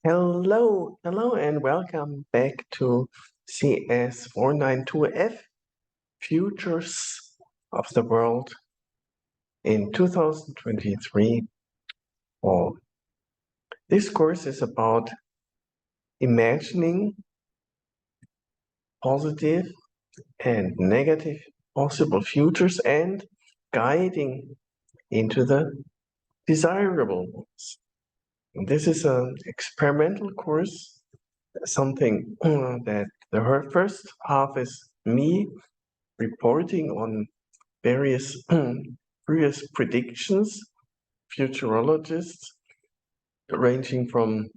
Hello, and welcome back to CS 492F, Futures of the World in 2023. This course is about imagining positive and negative possible futures and guiding into the desirable ones. This is an experimental course, something that the first half is me reporting on various previous predictions, futurologists, ranging from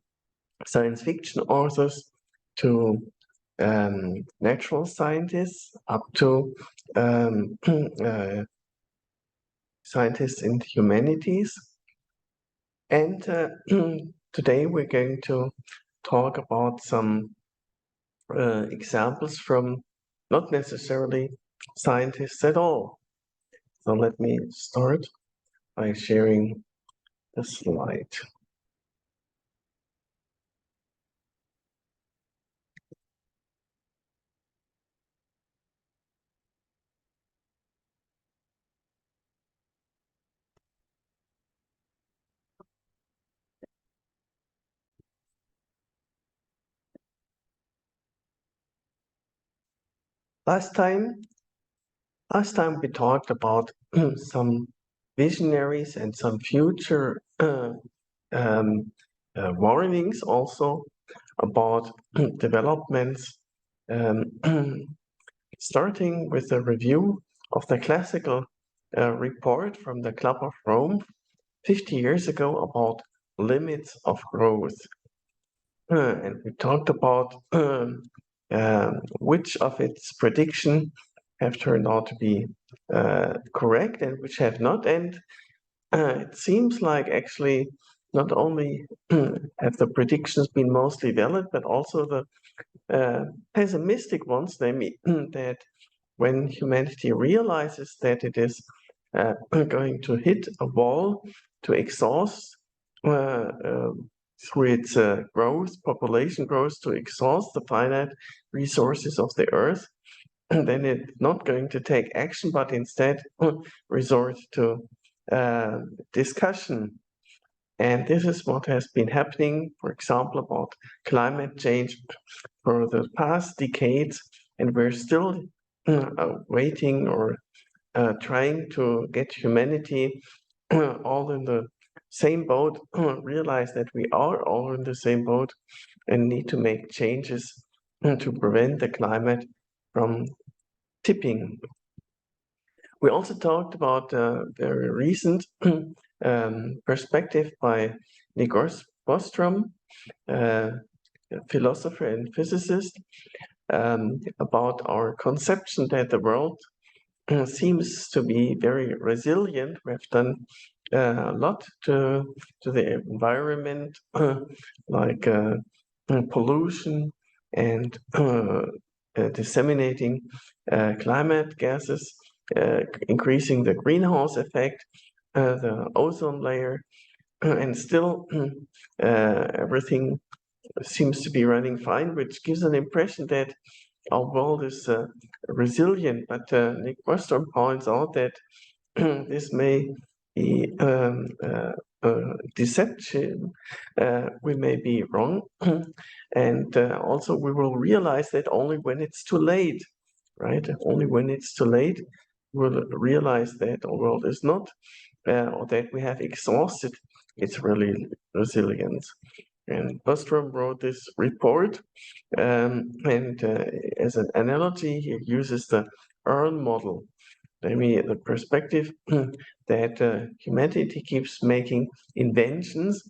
science fiction authors to natural scientists up to scientists in the humanities. And today we're going to talk about some examples from not necessarily scientists at all. So let me start by sharing the slide. Last time we talked about some visionaries and some future warnings also about developments, starting with a review of the classical report from the Club of Rome 50 years ago about limits of growth. And we talked about which of its predictions have turned out to be correct and which have not. And it seems like actually not only have the predictions been mostly valid, but also the pessimistic ones, namely that when humanity realizes that it is going to hit a wall to exhaust through its population growth, to exhaust the finite resources of the earth, and then it's not going to take action, but instead resort to discussion. And this is what has been happening, for example, about climate change for the past decades, and we're still waiting or trying to get humanity all in the same boat, realize that we are all in the same boat and need to make changes to prevent the climate from tipping. We also talked about the recent perspective by Bostrom, a philosopher and physicist, about our conception that the world seems to be very resilient. We have done a lot to the environment, like pollution and disseminating climate gases, increasing the greenhouse effect, the ozone layer, and still everything seems to be running fine, which gives an impression that our world is resilient. But Nick Bostrom points out that this may be deception. We may be wrong, and also we will realize that only when it's too late, right? Only when it's too late, we'll realize that our world is not, or that we have exhausted its resilience. And Bostrom wrote this report, and as an analogy, he uses the urn model. I mean, the perspective that humanity keeps making inventions,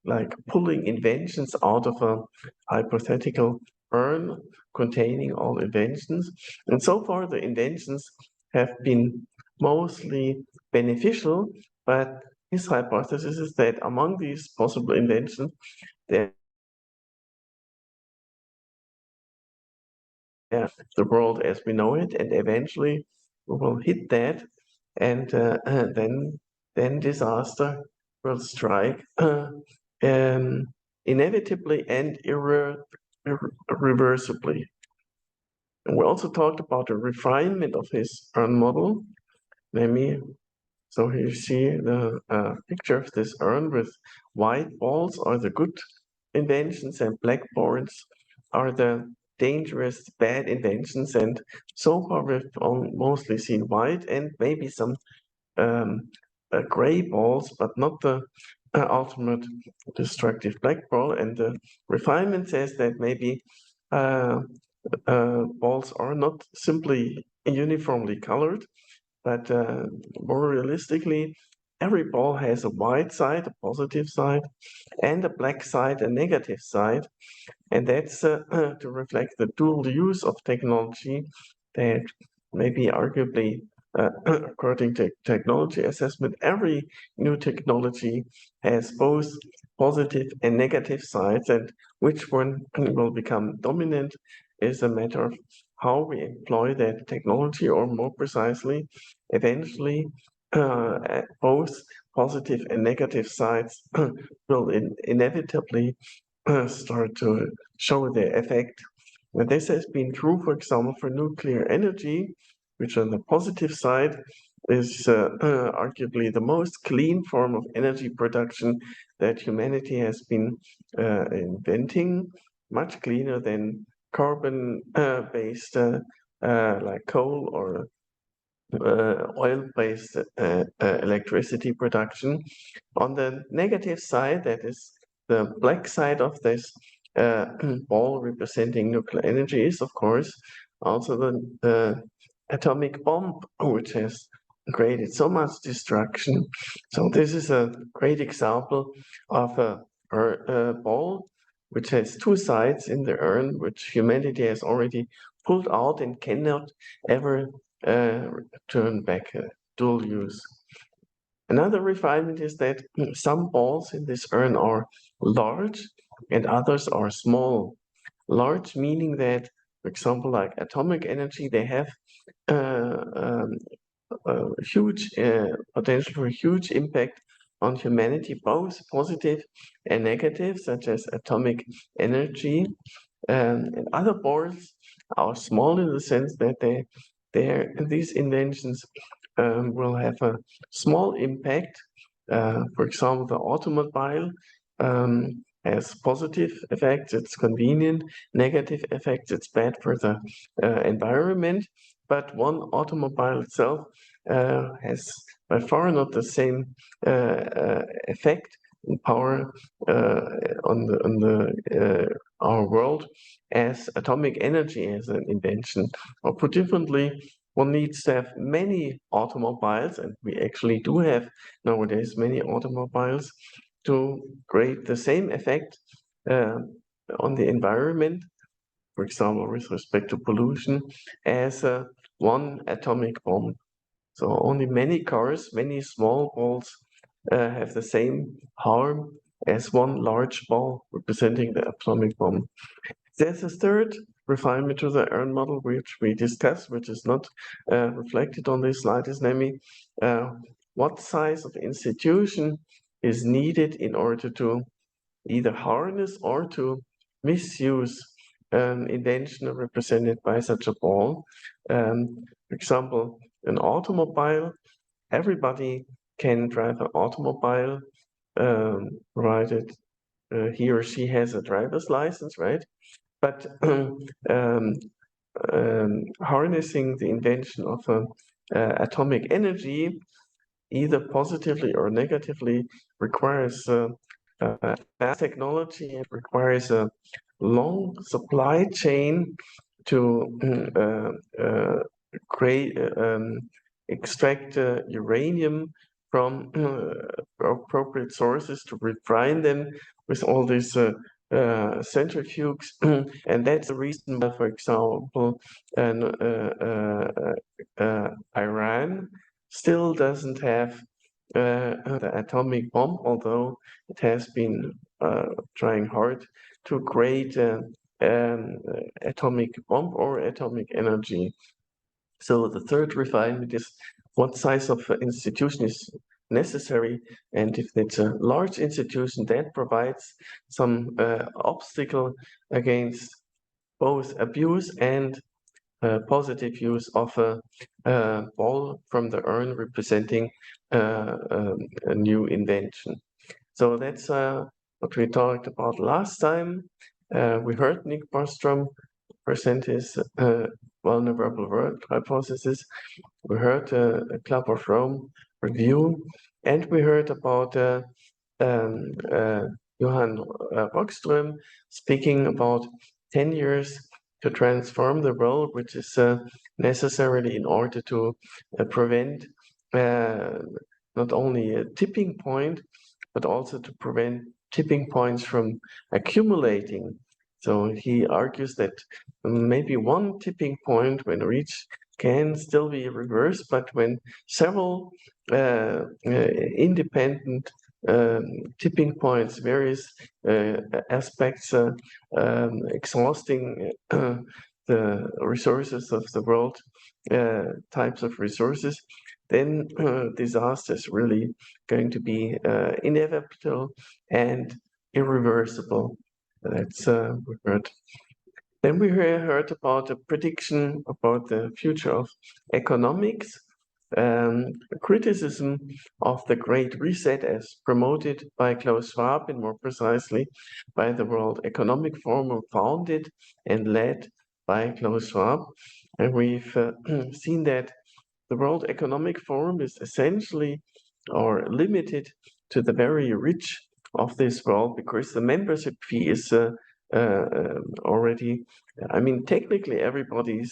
like pulling inventions out of a hypothetical urn containing all inventions. And so far, the inventions have been mostly beneficial, but his hypothesis is that among these possible inventions, the world as we know it, and eventually we will hit that, and then disaster will strike inevitably and irreversibly. And we also talked about the refinement of his urn model. So here you see the picture of this urn with white balls are the good inventions and black balls are the dangerous, bad inventions. And so far we've mostly seen white and maybe some gray balls, but not the ultimate destructive black ball. And the refinement says that maybe balls are not simply uniformly colored, but more realistically, every ball has a white side, a positive side, and a black side, a negative side. And that's to reflect the dual use of technology that maybe arguably, according to technology assessment, every new technology has both positive and negative sides, and which one will become dominant is a matter of how we employ that technology, or more precisely, eventually, both positive and negative sides will inevitably start to show their effect. And this has been true, for example, for nuclear energy, which on the positive side is arguably the most clean form of energy production that humanity has been inventing, much cleaner than carbon-based like coal or oil-based electricity production. On the negative side, that is the black side of this ball representing nuclear energy, is of course also the atomic bomb, which has created so much destruction. So this is a great example of a ball which has two sides in the urn, which humanity has already pulled out and cannot ever turn back, dual use. Another refinement is that some balls in this urn are large and others are small. Large meaning that, for example, like atomic energy, they have huge potential for huge impact on humanity, both positive and negative, such as atomic energy. And other balls are small in the sense that these inventions will have a small impact. For example, the automobile has positive effects, it's convenient, negative effects, it's bad for the environment. But one automobile itself has by far not the same effect and power on our world as atomic energy as an invention. Or put differently, one needs to have many automobiles, and we actually do have nowadays many automobiles, to create the same effect on the environment, for example, with respect to pollution, as one atomic bomb. So only many cars, many small balls have the same harm as one large ball representing the atomic bomb. There's a third refinement to the urn model which we discussed, which is not reflected on this slide, is namely what size of institution is needed in order to either harness or to misuse invention represented by such a ball. For example, an automobile, everybody can drive an automobile, provided he or she has a driver's license, right? But harnessing the invention of atomic energy, either positively or negatively, requires fast technology. It requires a long supply chain to create, extract uranium from appropriate sources, to refine them with all these centrifuges. And that's the reason why, for example, Iran still doesn't have the atomic bomb, although it has been trying hard to create atomic bomb or atomic energy. So the third refinement is what size of institution is necessary, and if it's a large institution that provides some obstacle against both abuse and positive use of a ball from the urn representing a new invention. So that's what we talked about last time. We heard Nick Bostrom present his vulnerable world hypothesis. We heard a Club of Rome review, and we heard about um, uh, Johan Rockström speaking about 10 years to transform the world, which is necessarily in order to prevent not only a tipping point, but also to prevent tipping points from accumulating. So he argues that maybe one tipping point when reached can still be reversed, but when several independent tipping points, various aspects exhausting the resources of the world, types of resources, then disaster is really going to be inevitable and irreversible. That's we heard. Then we heard about a prediction about the future of economics, a criticism of the Great Reset as promoted by Klaus Schwab and more precisely by the World Economic Forum, founded and led by Klaus Schwab. And we've seen that the World Economic Forum is essentially or limited to the very rich of this world because the membership fee is already, I mean, technically everybody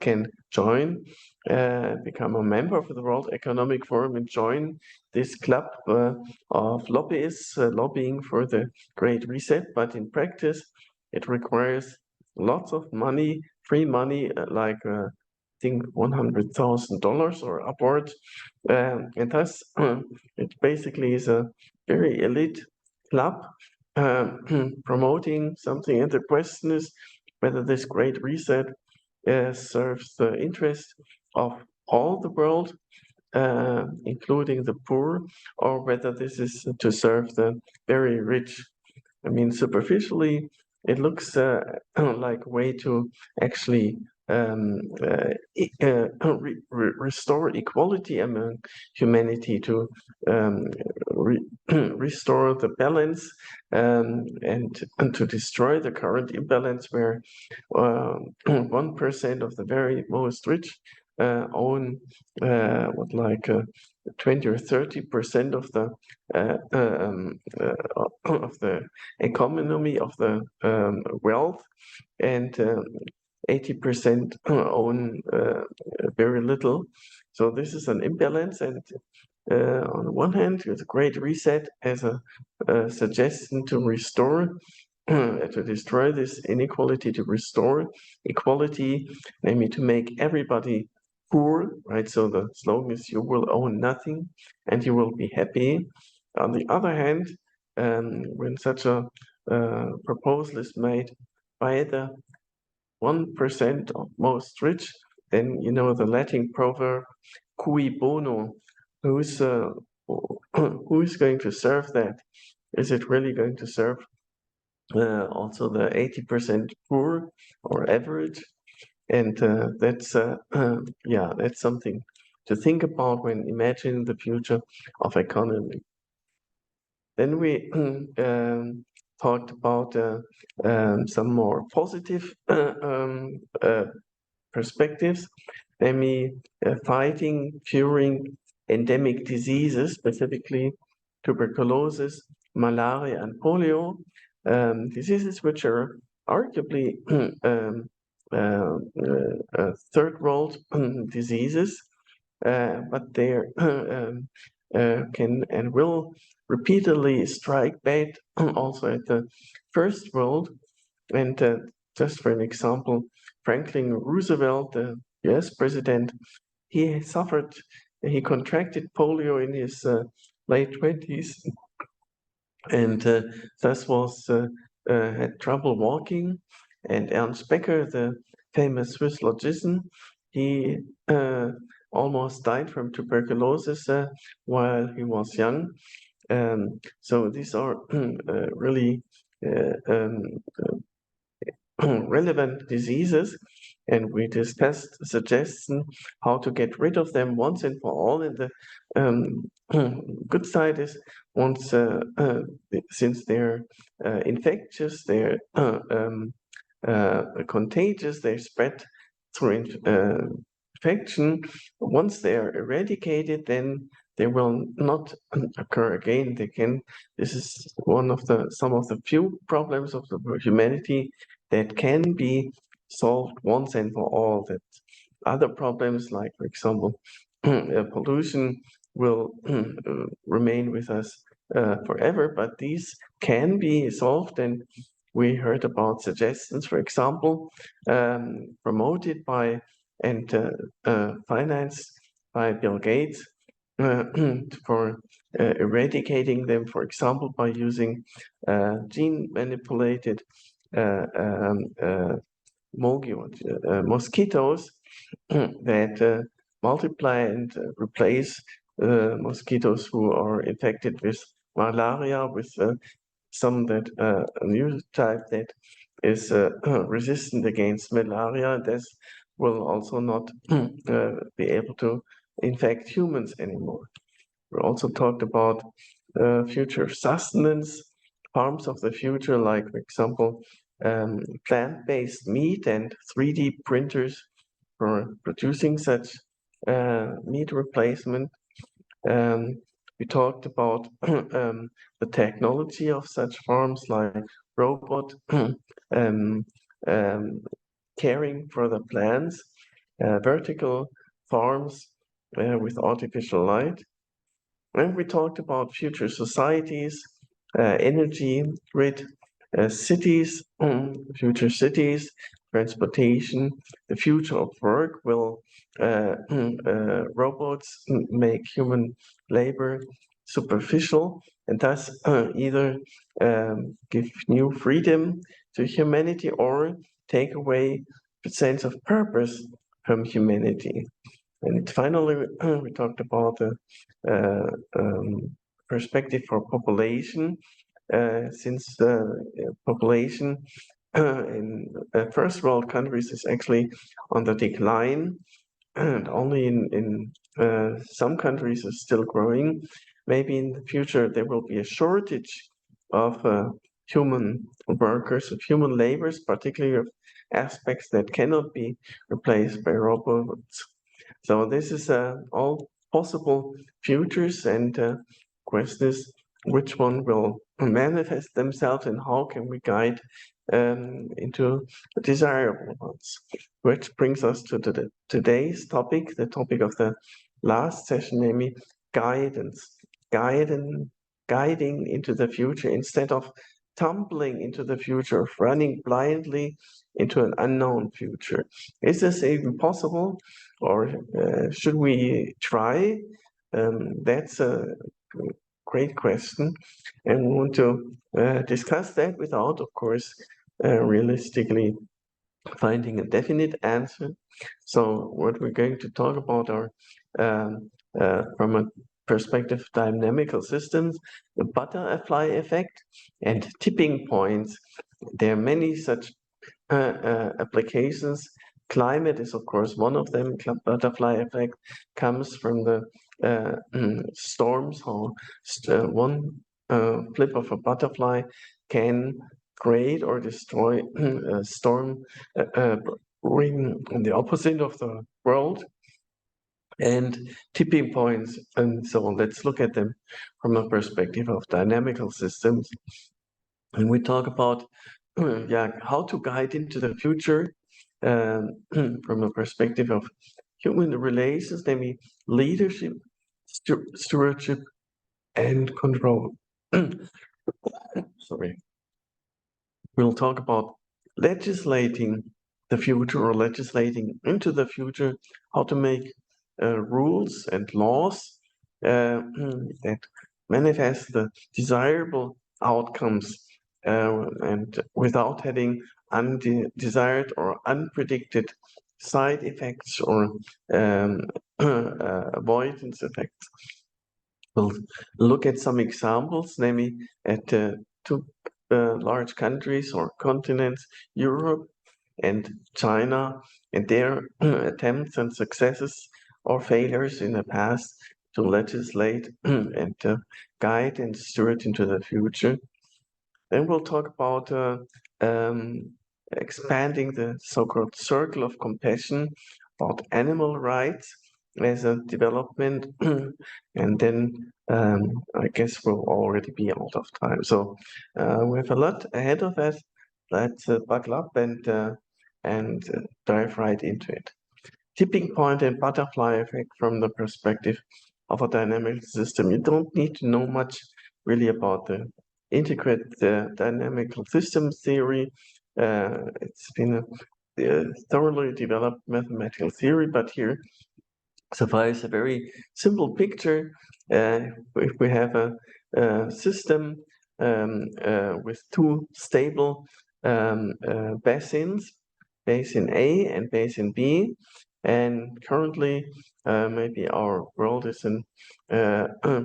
can join, become a member of the World Economic Forum and join this club of lobbyists lobbying for the Great Reset. But in practice, it requires lots of money, free money, like think $100,000 or upwards, and thus it basically is a very elite club promoting something. And the question is whether this Great Reset serves the interest of all the world, including the poor, or whether this is to serve the very rich. I mean, superficially, it looks like a way to actually restore equality among humanity, to restore the balance, and to destroy the current imbalance where 1% of the very most rich own what like 20 or 30% of the economy, of the wealth, and 80% own very little. So this is an imbalance, and on the one hand, the Great Reset as a suggestion to restore, to destroy this inequality, to restore equality, namely to make everybody poor, right? So the slogan is you will own nothing and you will be happy. On the other hand, when such a proposal is made by the 1% of most rich, then you know the Latin proverb, cui bono, who's who's going to serve that? Is it really going to serve also the 80% poor or average? And that's yeah, that's something to think about when imagining the future of economy. Then we talked about some more positive perspectives, namely fighting, curing endemic diseases, specifically tuberculosis, malaria, and polio, diseases which are arguably third world diseases, but they can and will repeatedly strike bad also at the first world. And just for an example, Franklin Roosevelt, the US president, he contracted polio in his late 20s, and thus had trouble walking. And Ernst Becker, the famous Swiss logician, he almost died from tuberculosis while he was young. So these are really relevant diseases, and we discussed suggestion how to get rid of them once and for all. And the good side is once since they're infectious, they're contagious, they spread through infection. Once they are eradicated, then they will not occur again. This is some of the few problems of the humanity that can be solved once and for all. That other problems, like for example, pollution, will remain with us forever, but these can be solved. And we heard about suggestions, for example, promoted by and financed by Bill Gates for eradicating them, for example, by using gene manipulated mosquitoes that multiply and replace mosquitoes who are infected with malaria, with some that a new type that is resistant against malaria. This will also not be able to infect humans anymore. We also talked about future sustenance, farms of the future, like, for example, plant-based meat and 3D printers for producing such meat replacement. We talked about the technology of such farms, like robot um, caring for the plants, vertical farms with artificial light. And we talked about future societies, energy grid, cities, future cities, transportation, the future of work. Will robots make human labor superficial and thus either give new freedom to humanity or take away the sense of purpose from humanity? And finally, we talked about the perspective for population, since population in first world countries is actually on the decline, and only in some countries is still growing. Maybe in the future there will be a shortage of human workers, of human laborers, particularly of aspects that cannot be replaced by robots. So this is all possible futures, and question is which one will manifest themselves and how can we guide into desirable ones. Which brings us to today's topic, the topic of the last session, namely guidance, guiding into the future instead of tumbling into the future, of running blindly into an unknown future. Is this even possible, or should we try? That's a great question, and we want to discuss that without, of course, realistically finding a definite answer. So what we're going to talk about are from a perspective of dynamical systems, the butterfly effect and tipping points. There are many such applications. Climate is, of course, one of them. Butterfly effect comes from the storms, how one flip of a butterfly can create or destroy a storm ring in the opposite of the world, and tipping points and so on. Let's look at them from a perspective of dynamical systems. And we talk about how to guide into the future from a perspective of human relations, namely leadership, stewardship, and control. Sorry. We'll talk about legislating the future, or legislating into the future, how to make rules and laws that manifest the desirable outcomes and without having undesired or unpredicted side effects or avoidance effects. We'll look at some examples, namely at two large countries or continents, Europe and China, and their attempts and successes or failures in the past to legislate and guide and steer it into the future. Then we'll talk about expanding the so-called circle of compassion, about animal rights as a development, and then I guess we'll already be out of time. So we have a lot ahead of us. Let's buckle up and dive right into it. Tipping point and butterfly effect from the perspective of a dynamic system. You don't need to know much really about the integrated dynamical system theory. It's been a thoroughly developed mathematical theory, but here suffice a very simple picture. If we have a system with two stable basins, basin A and basin B, and currently maybe our world is in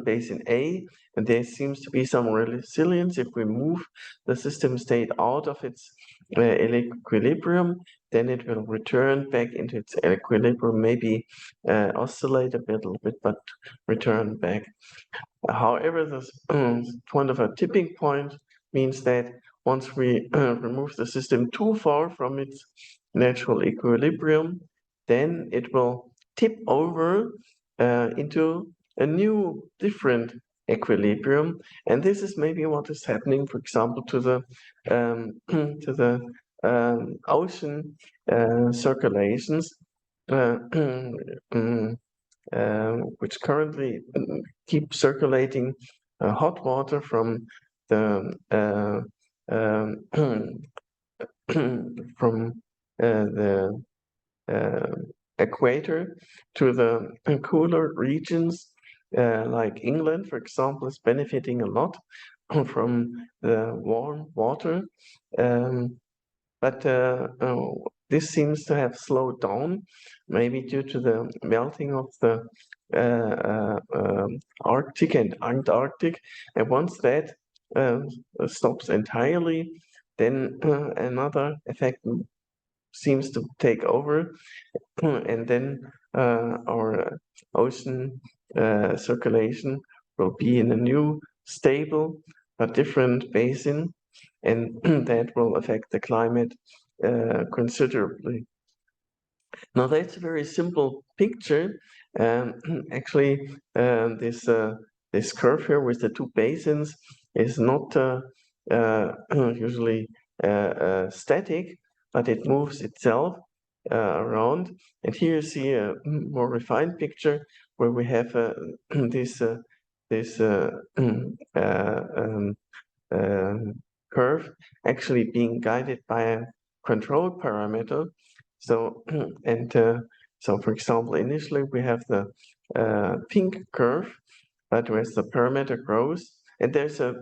basin A, and there seems to be some resilience. If we move the system state out of its equilibrium, then it will return back into its equilibrium, maybe oscillate a little bit, but return back. However, this point of a tipping point means that once we remove the system too far from its natural equilibrium, then it will tip over into a new, different equilibrium. And this is maybe what is happening, for example, to the ocean circulations, which currently keep circulating hot water from the equator to the cooler regions, like England, for example, is benefiting a lot from the warm water. But this seems to have slowed down, maybe due to the melting of the Arctic and Antarctic. And once that stops entirely, then another effect seems to take over, and then our ocean circulation will be in a new, stable, but different basin, and that will affect the climate considerably. Now that's a very simple picture. Actually, this curve here with the two basins is not usually static, but it moves itself around. And here you see a more refined picture where we have this curve actually being guided by a control parameter. So so for example, initially we have the pink curve, but as the parameter grows, and there's a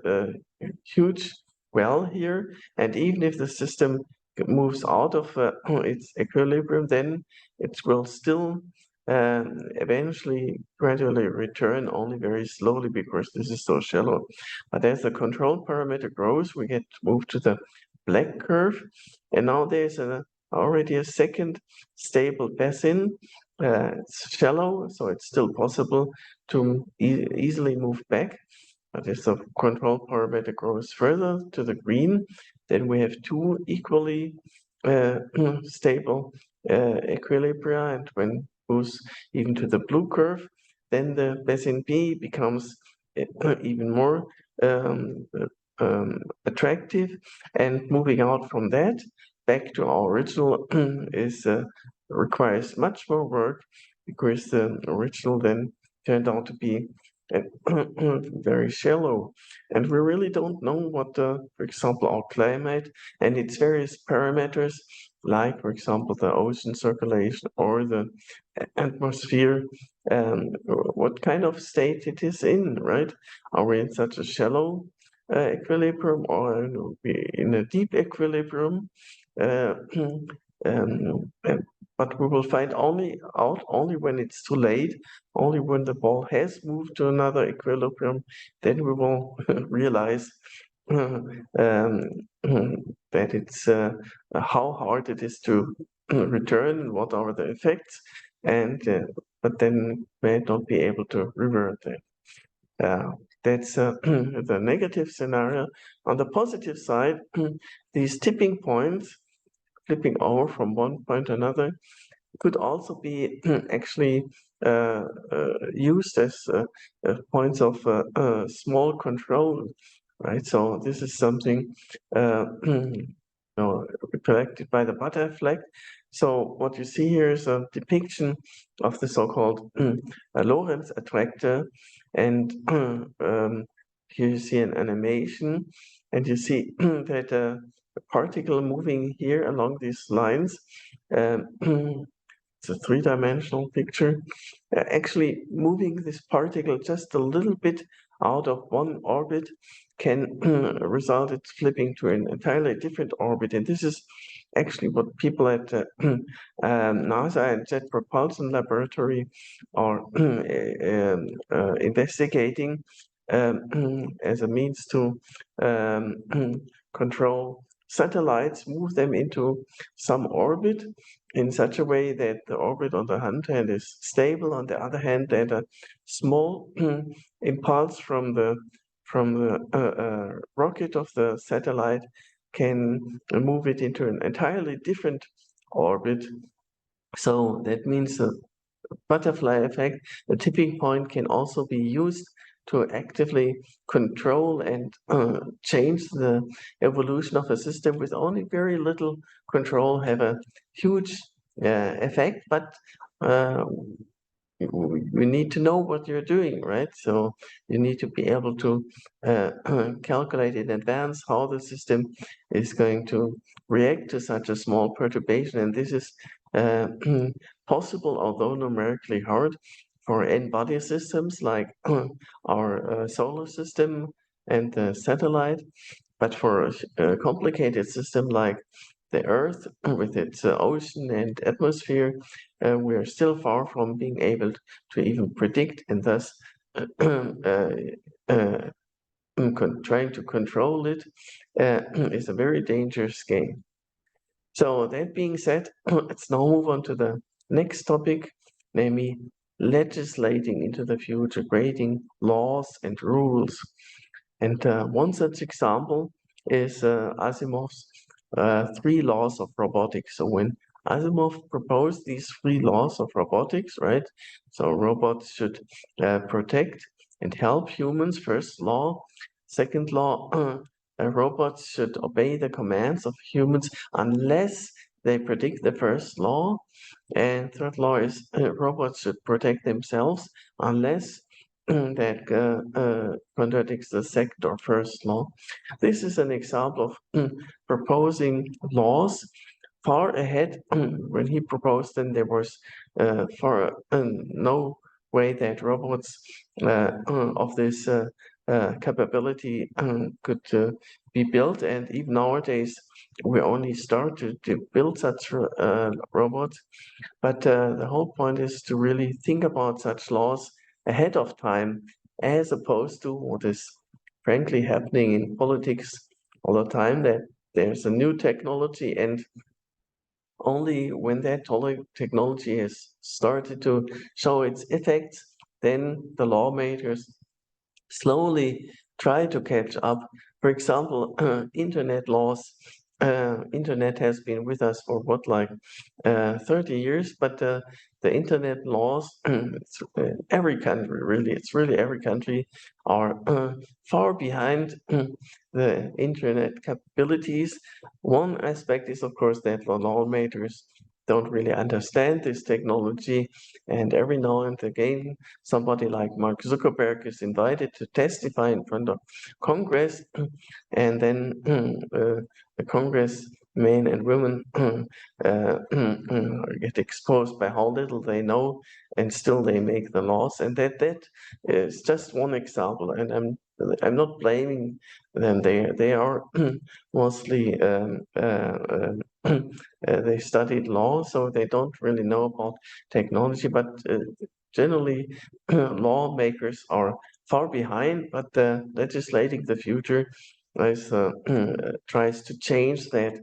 huge well here, and even if the system moves out of its equilibrium, then it will still eventually gradually return, only very slowly because this is so shallow. But as the control parameter grows, we get moved to the black curve, and now there's already a second stable basin. It's shallow, so it's still possible to easily move back. But if the control parameter grows further to the green, then we have two equally stable equilibria, and when goes even to the blue curve, then the basin B becomes even more attractive. And moving out from that back to our original is requires much more work, because the original then turned out to be very shallow, and we really don't know what, for example, our climate and its various parameters, like, for example, the ocean circulation or the atmosphere, what kind of state it is in, right? Are we in such a shallow equilibrium, or in a deep equilibrium? But but we will find out only when it's too late, only when the ball has moved to another equilibrium, then we will realize that it's how hard it is to return, what are the effects, and but then may not be able to revert that. That's the negative scenario. On the positive side, these tipping points, flipping over from one point to another, could also be actually used as points of small control, right? So this is something collected by the butterfly. So what you see here is a depiction of the so-called Lorentz attractor, and here you see an animation, and you see that a particle moving here along these lines. It's a three-dimensional picture. Actually, moving this particle just a little bit out of one orbit can result in flipping to an entirely different orbit. And this is actually what people at NASA and Jet Propulsion Laboratory are investigating as a means to control satellites, move them into some orbit in such a way that the orbit on the one hand is stable, on the other hand that a small impulse from the rocket of the satellite can move it into an entirely different orbit. So that means the butterfly effect, the tipping point, can also be used to actively control and change the evolution of a system with only very little control, have a huge effect, but we need to know what you're doing, right? So you need to be able to calculate in advance how the system is going to react to such a small perturbation. And this is possible, although numerically hard, for n-body systems like our solar system and the satellite. But for a complicated system like the Earth with its ocean and atmosphere, we are still far from being able to even predict, and thus trying to control it is a very dangerous game. So that being said, let's now move on to the next topic, namely legislating into the future, creating laws and rules. And one such example is Asimov's 3 laws of robotics. So when Asimov proposed these 3 laws of robotics, right? So robots should protect and help humans, first law. Second law, robots should obey the commands of humans unless they predict the first law. And third law is robots should protect themselves unless that contradicts the second or first law. This is an example of proposing laws far ahead. When he proposed them, there was far no way that robots of this capability could be built. And even nowadays, we only start to build such robots. But the whole point is to really think about such laws ahead of time, as opposed to what is frankly happening in politics all the time, that there's a new technology, and only when that technology has started to show its effects, then the lawmakers slowly try to catch up. For example, internet laws. Internet has been with us for what, like 30 years, but the internet laws, every country, really, it's really every country, are far behind the internet capabilities. One aspect is, of course, that the lawmakers don't really understand this technology, and every now and again, somebody like Mark Zuckerberg is invited to testify in front of Congress, and then the congressmen and women get exposed by how little they know, and still they make the laws. And that is just one example. And I'm I'm not blaming them. They are mostly they studied law, so they don't really know about technology. But generally, lawmakers are far behind. But legislating the future is, tries to change that,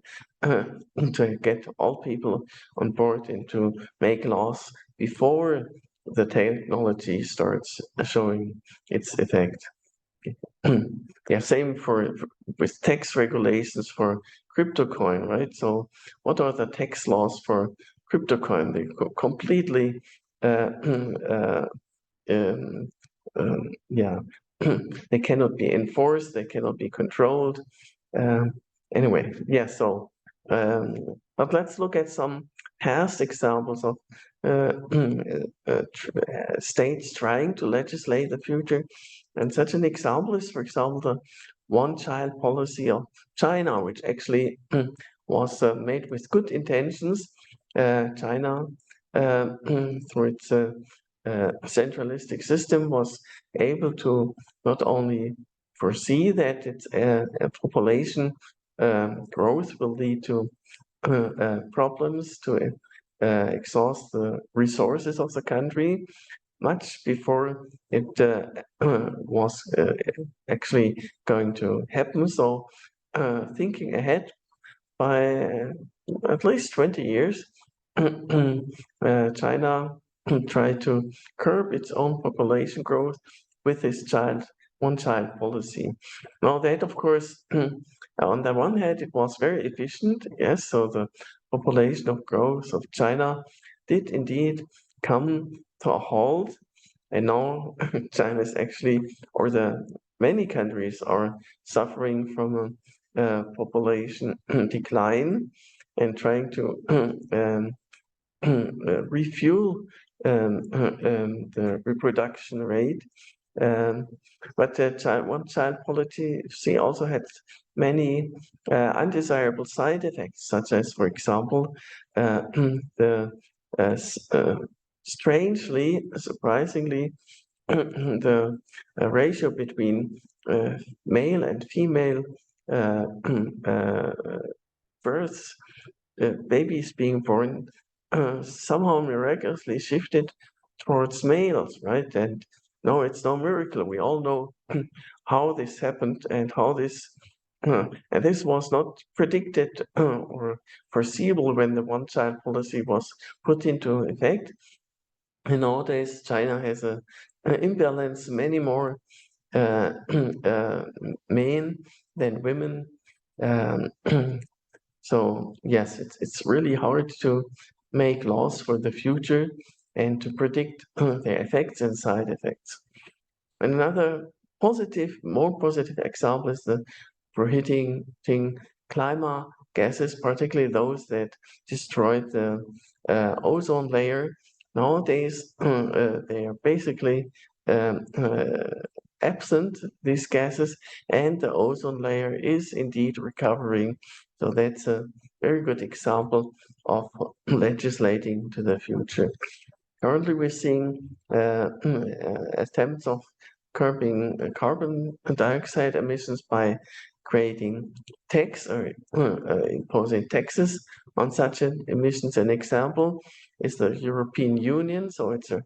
to get all people on board and to make laws before the technology starts showing its effect. Yeah, same with tax regulations for crypto coin, right? So what are the tax laws for crypto coin? They completely uh, uh, um, yeah, they cannot be enforced, they cannot be controlled. Um, anyway, yeah, so, um, but let's look at some past examples of states trying to legislate the future. And such an example is, for example, the one-child policy of China, which actually was made with good intentions. China, through its centralistic system, was able to not only foresee that its population growth will lead to problems, to exhaust the resources of the country, much before it was actually going to happen. So, thinking ahead by at least 20 years, China tried to curb its own population growth with this one-child policy. Now that, of course, on the one hand, it was very efficient. Yes, so the population of growth of China did indeed come to a halt. And now China is actually, or the many countries are suffering from a population decline and trying to refuel the reproduction rate. Um, but the one-child policy also had many undesirable side effects, such as, for example, the strangely, surprisingly, the ratio between male and female uh, uh, births, babies being born, somehow miraculously shifted towards males, right? And no, it's no miracle. We all know how this happened and how this, and this was not predicted or foreseeable when the one-child policy was put into effect. And nowadays, China has an imbalance, many more uh, men than women. Um, so yes, it's really hard to make laws for the future and to predict their effects and side effects. And another more positive example is the prohibiting climate gases, particularly those that destroy the ozone layer. Nowadays, they are basically absent, these gases, and the ozone layer is indeed recovering. So that's a very good example of legislating to the future. Currently, we're seeing attempts of curbing carbon dioxide emissions by creating tax or imposing taxes on such emissions. An example is the European Union. So it's a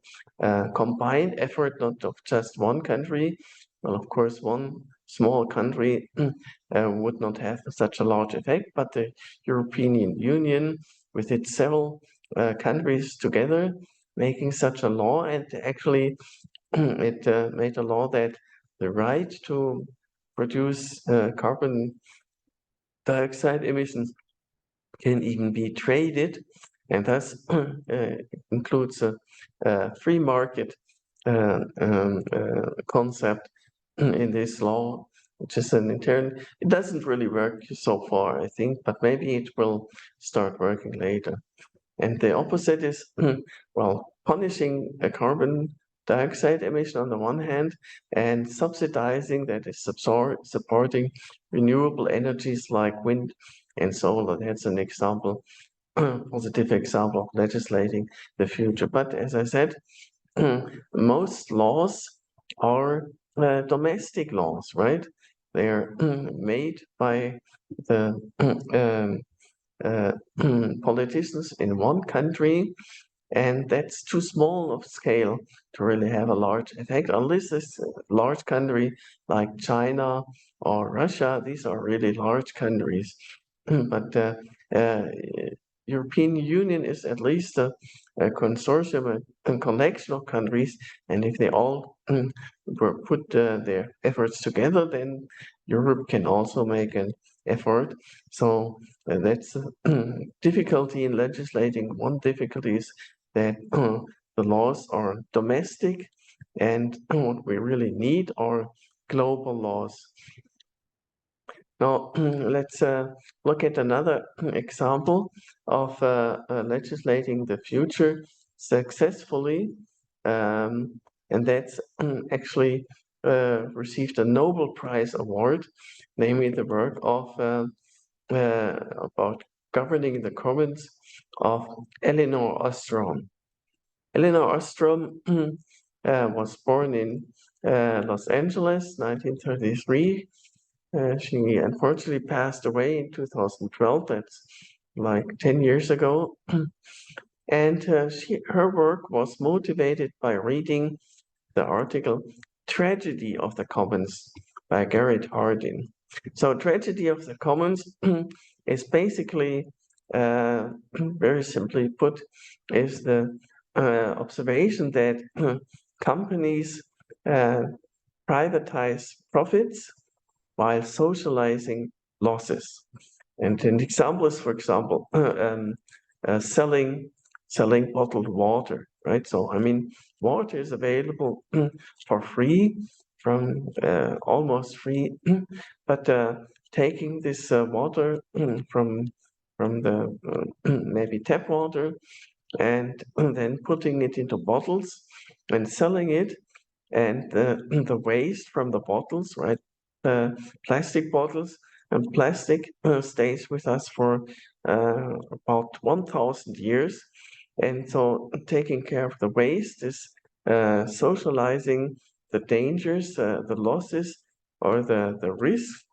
combined effort, not of just one country. Well, of course, one small country would not have such a large effect, but the European Union, with its several countries together, making such a law, and actually it made a law that the right to produce carbon dioxide emissions can even be traded, and thus includes a free market concept in this law, which is an intern. It doesn't really work so far, I think, but maybe it will start working later. And the opposite is, well, punishing a carbon dioxide emission on the one hand and subsidizing, that is supporting renewable energies like wind and solar. That's an example, positive example of legislating the future. But as I said, most laws are domestic laws, right? They're made by the politicians in one country, and that's too small of scale to really have a large effect, unless it's a large country like China or Russia. These are really large countries. But European Union is at least a consortium, a collection of countries, and if they all put their efforts together, then Europe can also make an effort. So that's difficulty in legislating. One difficulty is that the laws are domestic, and what we really need are global laws. Now, let's look at another example of legislating the future successfully, and that's actually received a Nobel Prize award, namely the work of about governing the commons of Elenor Ostrom. Elenor Ostrom was born in Los Angeles, 1933. She unfortunately passed away in 2012. That's like 10 years ago. And her work was motivated by reading the article Tragedy of the Commons by Garrett Hardin. So Tragedy of the Commons is basically, very simply put, is the observation that companies privatize profits while socializing losses. And an example is, for example, selling bottled water, right? So, I mean, water is available for free, from almost free, but taking this water from the maybe tap water and then putting it into bottles and selling it, and the waste from the bottles, right? Plastic bottles, and plastic stays with us for about 1,000 years. And so taking care of the waste is socializing the dangers, the losses, or the risks,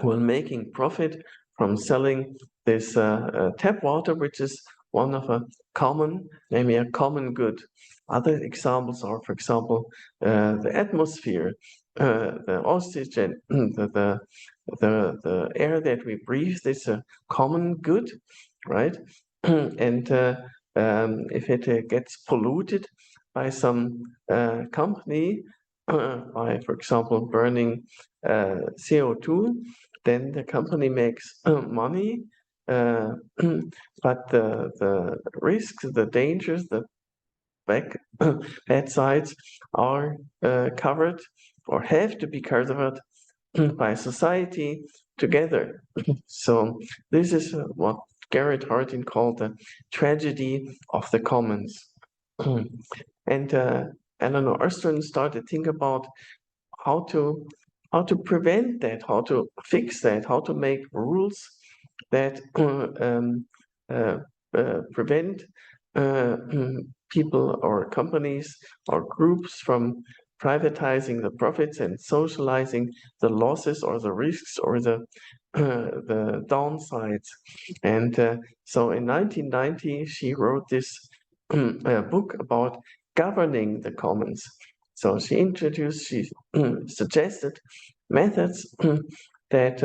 while making profit from selling this tap water, which is one of a common, namely a common good. Other examples are, for example, the atmosphere, the oxygen, the air that we breathe is a common good, right? And if it gets polluted by some company, by, for example, burning CO2, then the company makes money, but the risks, the dangers, the bad sides are covered or have to be covered by society together. So this is what Garrett Hardin called the tragedy of the commons. And Elenor Ostrom started to think about how to prevent that, how to fix that, how to make rules that prevent people or companies or groups from privatizing the profits and socializing the losses or the risks or the downsides. And so in 1990, she wrote this book about governing the commons. So she suggested methods that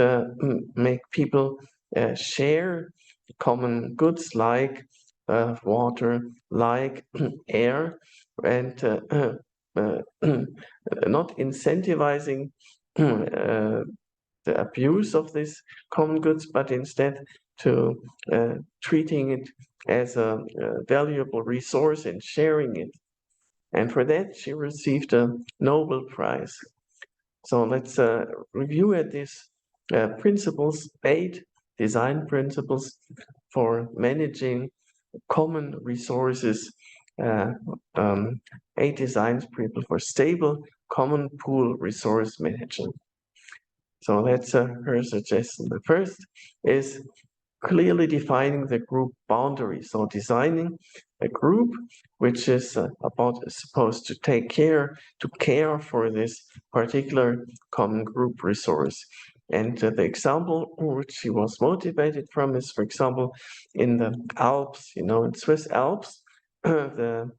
make people share common goods like water, like air, and not incentivizing the abuse of these common goods, but instead to treating it as a valuable resource and sharing it. And for that, she received a Nobel Prize. So let's review at these principles, 8 design principles for managing common resources, 8 design principles for stable common pool resource management. So that's her suggestion. The first is clearly defining the group boundary. So designing a group which is supposed to care for this particular common group resource. And the example which he was motivated from is, for example, in the Alps, in Swiss Alps, the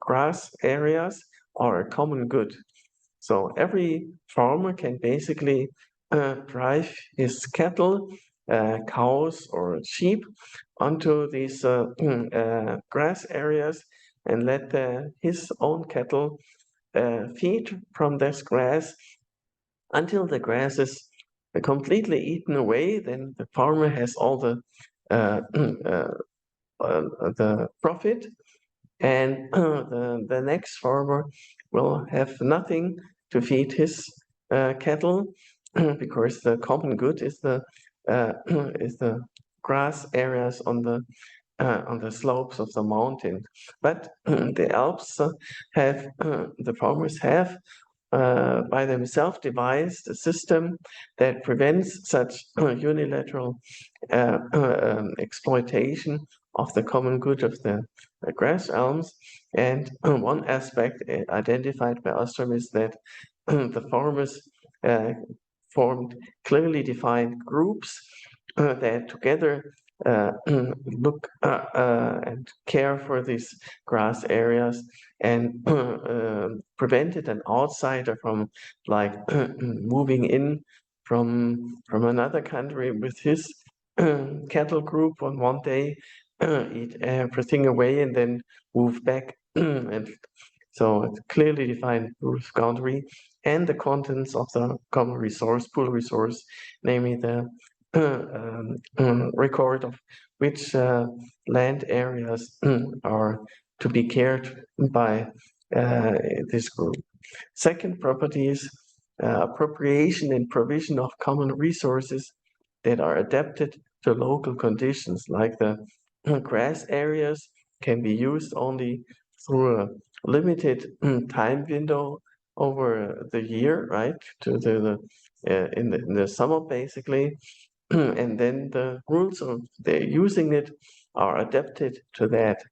grass areas are a common good. So every farmer can basically drive his cattle, cows or sheep onto these grass areas and let his own cattle feed from this grass until the grass is completely eaten away. Then the farmer has all the profit, and the next farmer will have nothing to feed his cattle because the common good is the grass areas on the slopes of the mountain. But the Alps the farmers have by themselves devised a system that prevents such unilateral exploitation of the common good of the grass elms. And one aspect identified by Ostrom is that the farmers formed clearly defined groups that together look and care for these grass areas and prevented an outsider from like moving in from another country with his cattle group on one day, eat everything away and then move back. And so it's clearly defined group boundary and the contents of the common resource, pool resource, namely the record of which land areas are to be cared by this group. Second property is appropriation and provision of common resources that are adapted to local conditions, like the grass areas can be used only through a limited time window over the year, right? To in the summer, basically. And then the rules of their using it are adapted to that.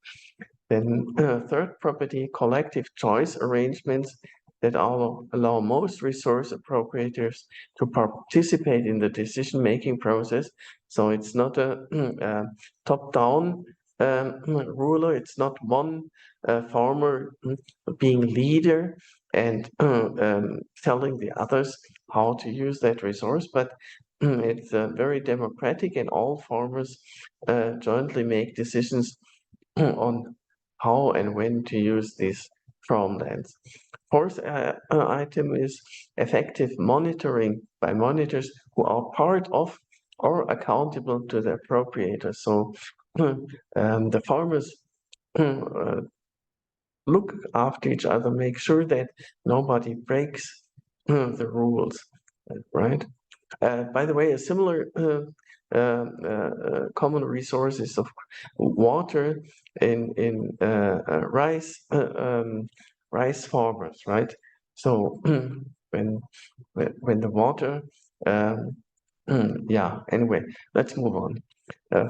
Then third property, collective choice arrangements that allow most resource appropriators to participate in the decision-making process. So it's not a top-down ruler. It's not one farmer being leader and telling the others how to use that resource, but it's very democratic, and all farmers jointly make decisions on how and when to use these farmlands. Fourth item is effective monitoring by monitors who are part of or accountable to the appropriator. So the farmers look after each other, make sure that nobody breaks the rules, right? By the way, a similar common resources of water in rice farmers, right? So when the water, yeah. Anyway, let's move on.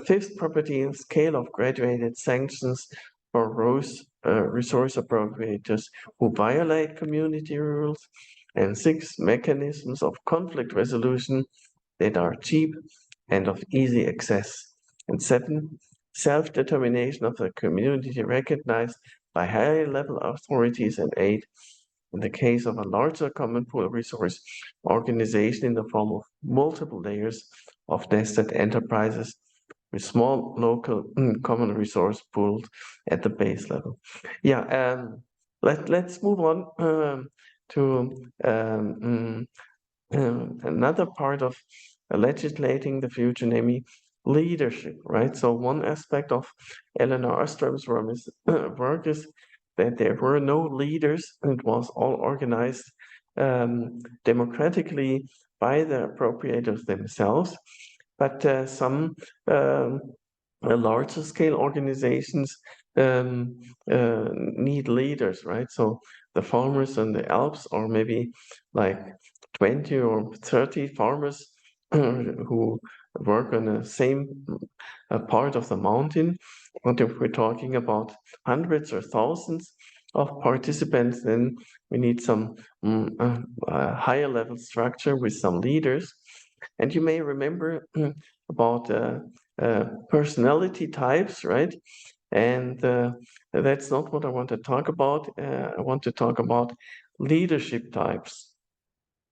Fifth property, scale of graduated sanctions for resource appropriators who violate community rules. And six, mechanisms of conflict resolution that are cheap and of easy access. And seven, self-determination of the community recognized by higher level authorities. And eight, in the case of a larger common pool resource organization in the form of multiple layers of nested enterprises with small local common resource pools at the base level. Yeah, let's move on to another part of legislating the future, namely leadership, right? So one aspect of Elenor Ostrom's work is that there were no leaders, and it was all organized democratically by the appropriators themselves. But some larger scale organizations need leaders, right? So the farmers in the Alps, or maybe like 20 or 30 farmers who work on the same part of the mountain. But if we're talking about hundreds or thousands of participants, then we need some higher level structure with some leaders. And you may remember about personality types, right? And that's not what I want to talk about. I want to talk about leadership types.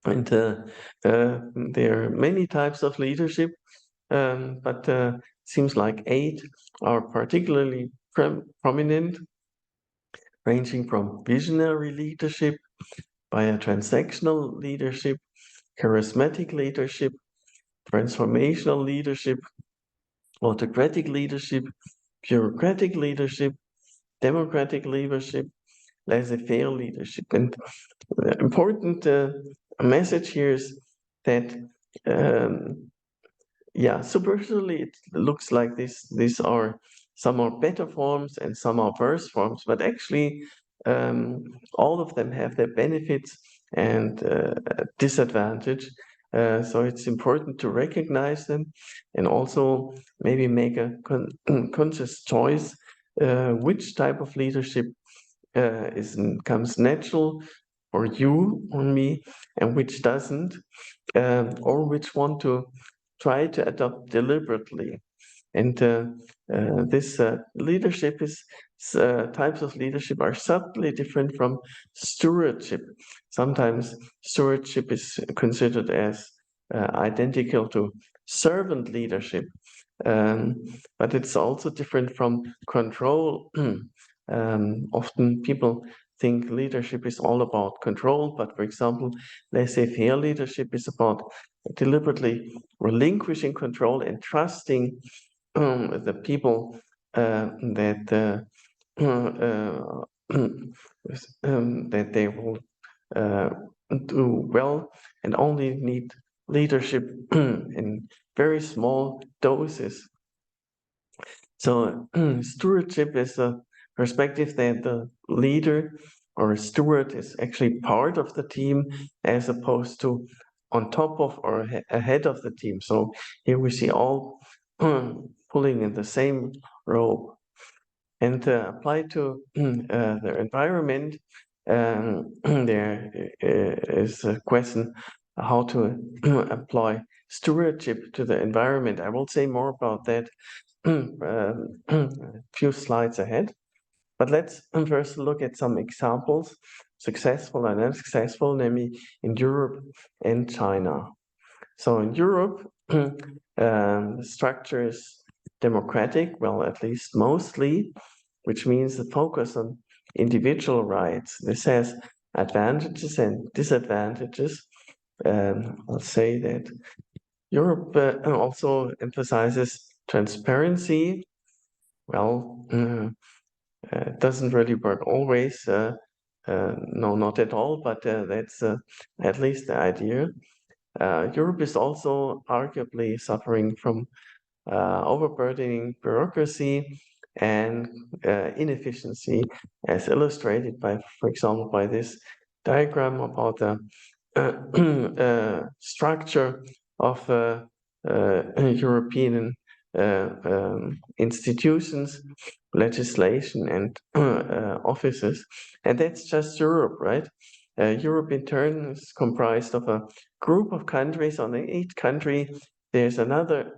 And there are many types of leadership, but seems like 8 are particularly prominent, ranging from visionary leadership, via transactional leadership, charismatic leadership, transformational leadership, autocratic leadership, bureaucratic leadership, democratic leadership, laissez-faire leadership. And the important message here is that yeah, superficially it looks like these are some are better forms and some are worse forms, but actually all of them have their benefits and disadvantage. So it's important to recognize them and also maybe make a conscious choice which type of leadership comes natural for you or me and which doesn't, or which want to try to adopt deliberately. And this leadership is types of leadership are subtly different from stewardship. Sometimes stewardship is considered as identical to servant leadership, but it's also different from control. Often people think leadership is all about control, but for example, laissez-faire leadership is about deliberately relinquishing control and trusting the people that that they will do well and only need leadership in very small doses. So stewardship is a perspective that the leader or a steward is actually part of the team as opposed to on top of or ahead of the team. So here we see all pulling in the same rope. And applied to the environment, there is a question how to apply stewardship to the environment. I will say more about that a few slides ahead. But let's first look at some examples, successful and unsuccessful, namely in Europe and China. So in Europe, the structure is democratic, well, at least mostly, which means the focus on individual rights. This has advantages and disadvantages. I'll say that Europe also emphasizes transparency. Well, it doesn't really work always. No, not at all, but that's at least the idea. Europe is also arguably suffering from overburdening bureaucracy and inefficiency, as illustrated by, for example, by this diagram about the structure of European institutions, legislation, and offices. And that's just Europe, right? Europe in turn is comprised of a group of countries. On each country, there's another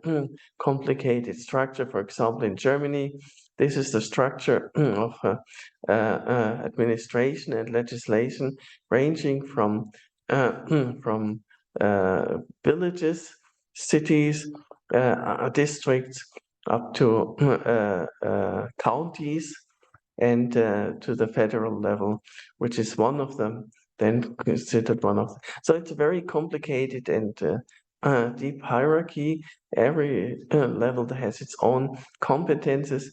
complicated structure. For example, in Germany, this is the structure of administration and legislation, ranging from villages, cities, districts, up to counties, and to the federal level, which is one of them, then considered one of them. So it's a very complicated and deep hierarchy. Every level has its own competences,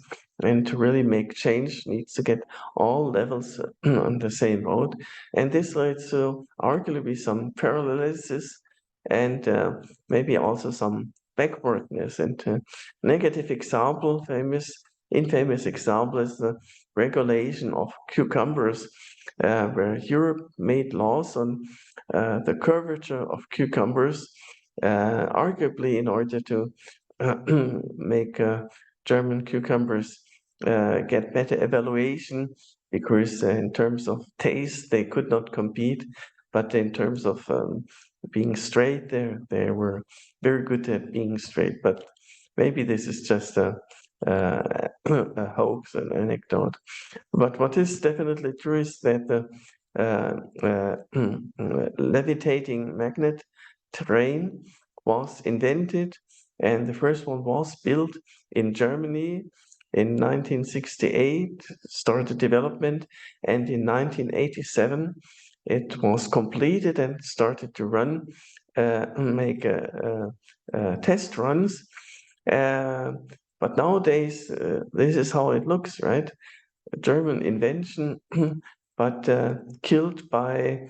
and to really make change needs to get all levels on the same road. And this leads to arguably some parallelisms and maybe also some backwardness. And negative example, infamous example is the regulation of cucumbers, where Europe made laws on the curvature of cucumbers arguably in order to make German cucumbers get better evaluation, because in terms of taste they could not compete, but in terms of being straight, they were very good at being straight. But maybe this is just a a hoax, an anecdote. But what is definitely true is that the levitating magnet train was invented, and the first one was built in Germany in 1968, started development, and in 1987 it was completed and started to run, make test runs. But nowadays, this is how it looks, right? A German invention, but killed by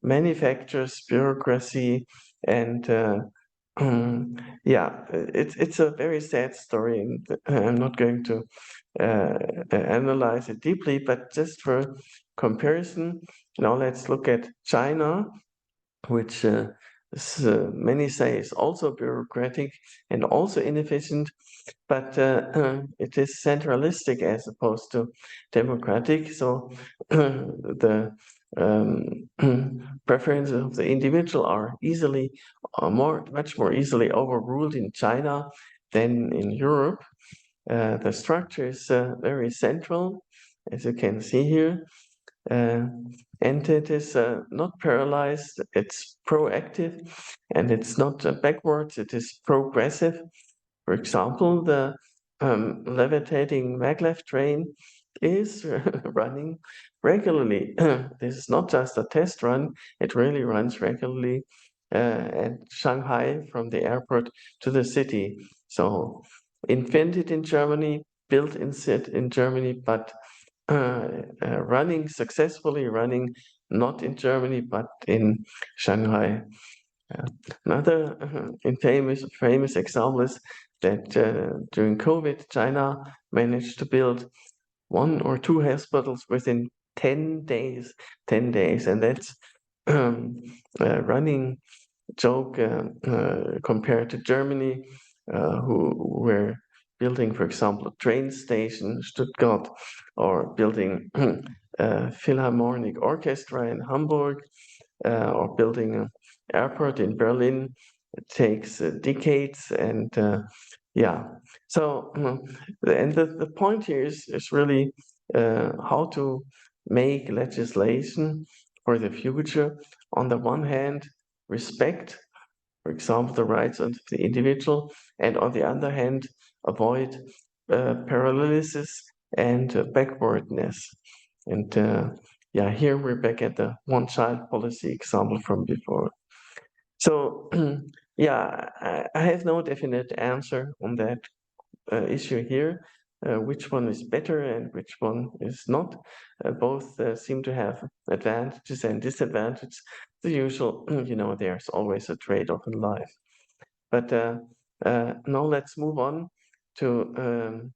manufacturers, bureaucracy, and yeah, it's a very sad story, and I'm not going to analyze it deeply, but just for comparison, now let's look at China, which many say is also bureaucratic and also inefficient, but it is centralistic as opposed to democratic. So the preferences of the individual are much more easily overruled in China than in Europe. The structure is very central, as you can see here. And it is not paralyzed, it's proactive, and it's not backwards, it is progressive. For example, the levitating maglev train is running regularly. This is not just a test run, it really runs regularly at Shanghai from the airport to the city. So invented in Germany, built in Germany, but running successfully, running not in Germany, but in Shanghai. Another famous example is that during COVID, China managed to build 1 or 2 hospitals within 10 days, 10 days. And that's a running joke compared to Germany, who were building, for example, a train station in Stuttgart, or building a philharmonic orchestra in Hamburg, or building an airport in Berlin. It takes decades, and yeah. So, and the point here is really how to make legislation for the future. On the one hand, respect, for example, the rights of the individual, and on the other hand, avoid paralysis and backwardness. And yeah, here we're back at the one-child policy example from before. So yeah, I have no definite answer on that issue here. Which one is better and which one is not. Both seem to have advantages and disadvantages. The usual, there's always a trade-off in life. But now let's move on to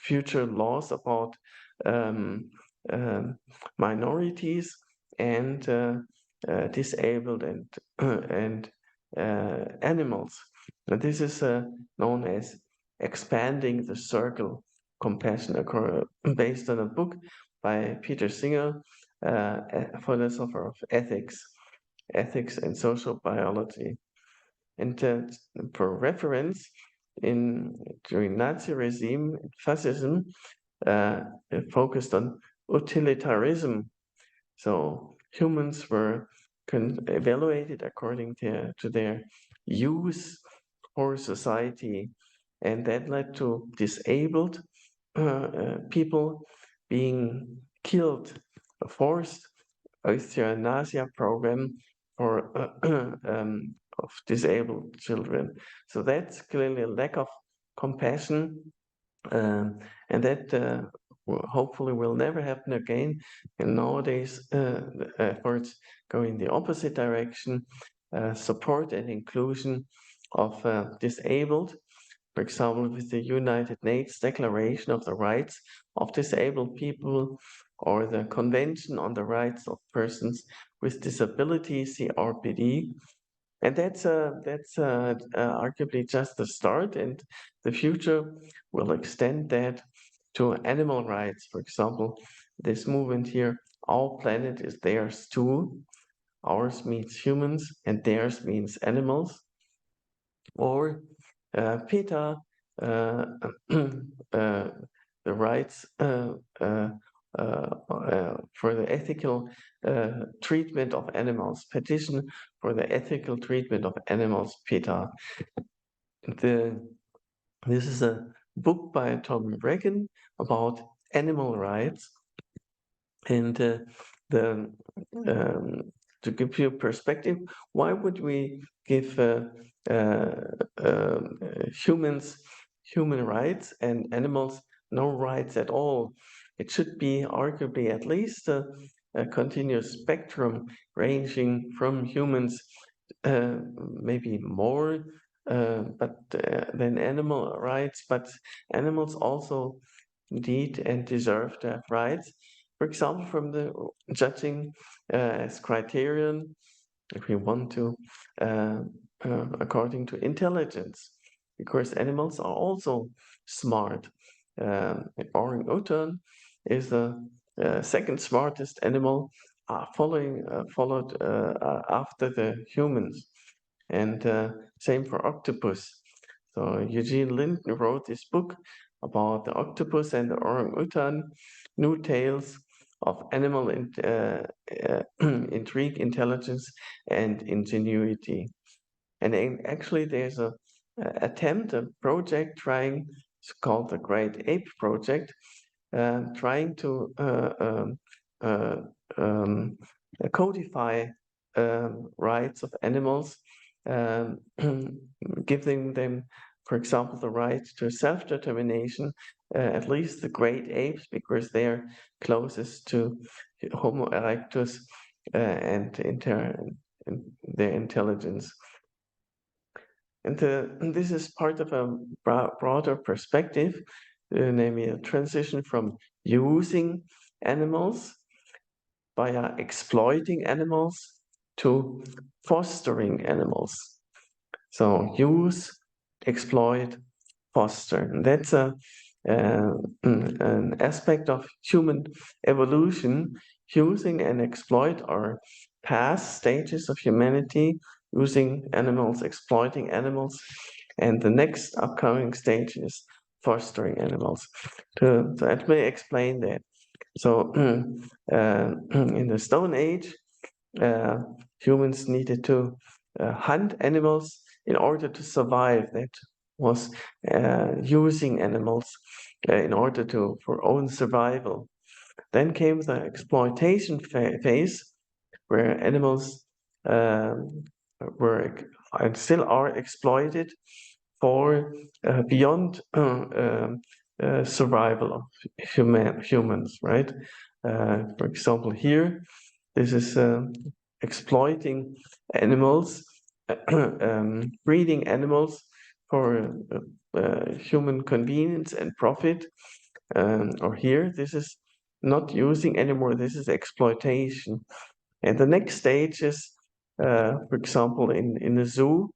future laws about minorities and disabled and animals. And this is known as expanding the circle compassion, based on a book by Peter Singer, a philosopher of ethics and social biology. And for reference, during Nazi regime, fascism it focused on utilitarianism. So humans were evaluated according to their use for society, and that led to disabled people being killed, forced euthanasia program for of disabled children. So that's clearly a lack of compassion, and that hopefully will never happen again. And nowadays, the efforts go in the opposite direction, support and inclusion of disabled. For example, with the United Nations Declaration of the Rights of Disabled People, or the Convention on the Rights of Persons with Disabilities, the RPD, And that's arguably just the start, and the future will extend that to animal rights. For example, this movement here, our planet is theirs too. Ours means humans, and theirs means animals. Or PETA, uh, the rights for the ethical treatment of animals, petition for the ethical treatment of animals, PETA. This is a book by Tom Regan about animal rights, and the to give you perspective, why would we give uh, human rights and animals no rights at all? It should be arguably at least a continuous spectrum ranging from humans, maybe more, but than animal rights. But animals also need and deserve to have rights. For example, from the judging as criterion, if we want to, according to intelligence, because animals are also smart. Orangutan is the second smartest animal, followed after the humans, and same for octopus. So Eugene Linden wrote this book about the octopus and the orangutan, New Tales of Animal Intrigue, Intelligence, and Ingenuity. And actually, there's a project trying, it's called the Great Ape Project, trying to uh, um, codify rights of animals, um, giving them, for example, the right to self-determination, at least the great apes, because they're closest to Homo erectus and their intelligence. And this is part of a broader perspective, namely a transition from using animals via exploiting animals to fostering animals. So use, exploit, foster. And that's an aspect of human evolution. Using and exploit are past stages of humanity, using animals, exploiting animals. And the next upcoming stage is fostering animals. So let me explain that. So in the Stone Age, humans needed to hunt animals in order to survive. That was using animals in order for own survival. Then came the exploitation phase, where animals were and still are exploited for beyond survival of humans, right? For example, here, this is exploiting animals, breeding animals for human convenience and profit. Or here, this is not using anymore, this is exploitation. And the next stage is, for example, in a zoo,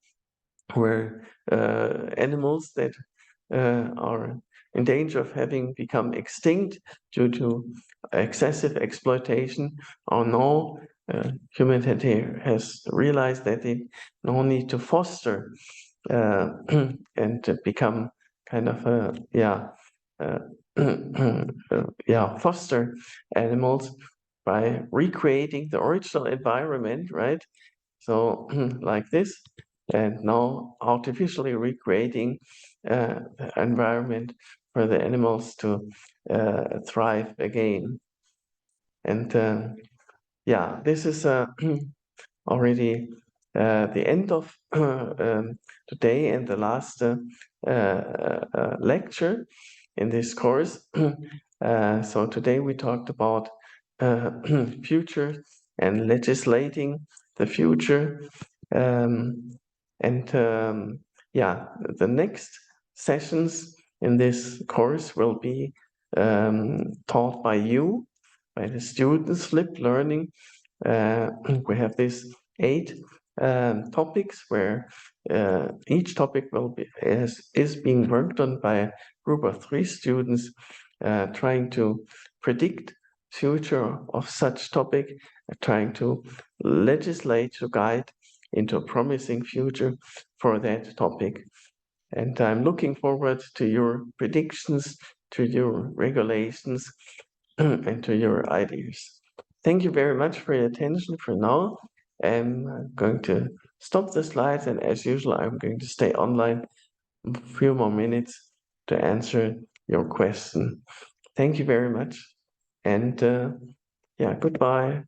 where animals that are in danger of having become extinct due to excessive exploitation are now humanity has realized that they now need to foster and to become kind of foster animals by recreating the original environment, right? So like this, and now artificially recreating the environment for the animals to thrive again. And this is already the end of today and the last lecture in this course. So today we talked about future and legislating the future. The next sessions in this course will be taught by you, by the students, flipped learning. We have these 8 topics where each topic is being worked on by a group of 3 students trying to predict future of such topic, trying to legislate, to guide into a promising future for that topic. And I'm looking forward to your predictions, to your regulations, and to your ideas. Thank you very much for your attention for now. I'm going to stop the slides, and as usual, I'm going to stay online a few more minutes to answer your question. Thank you very much, and yeah, goodbye.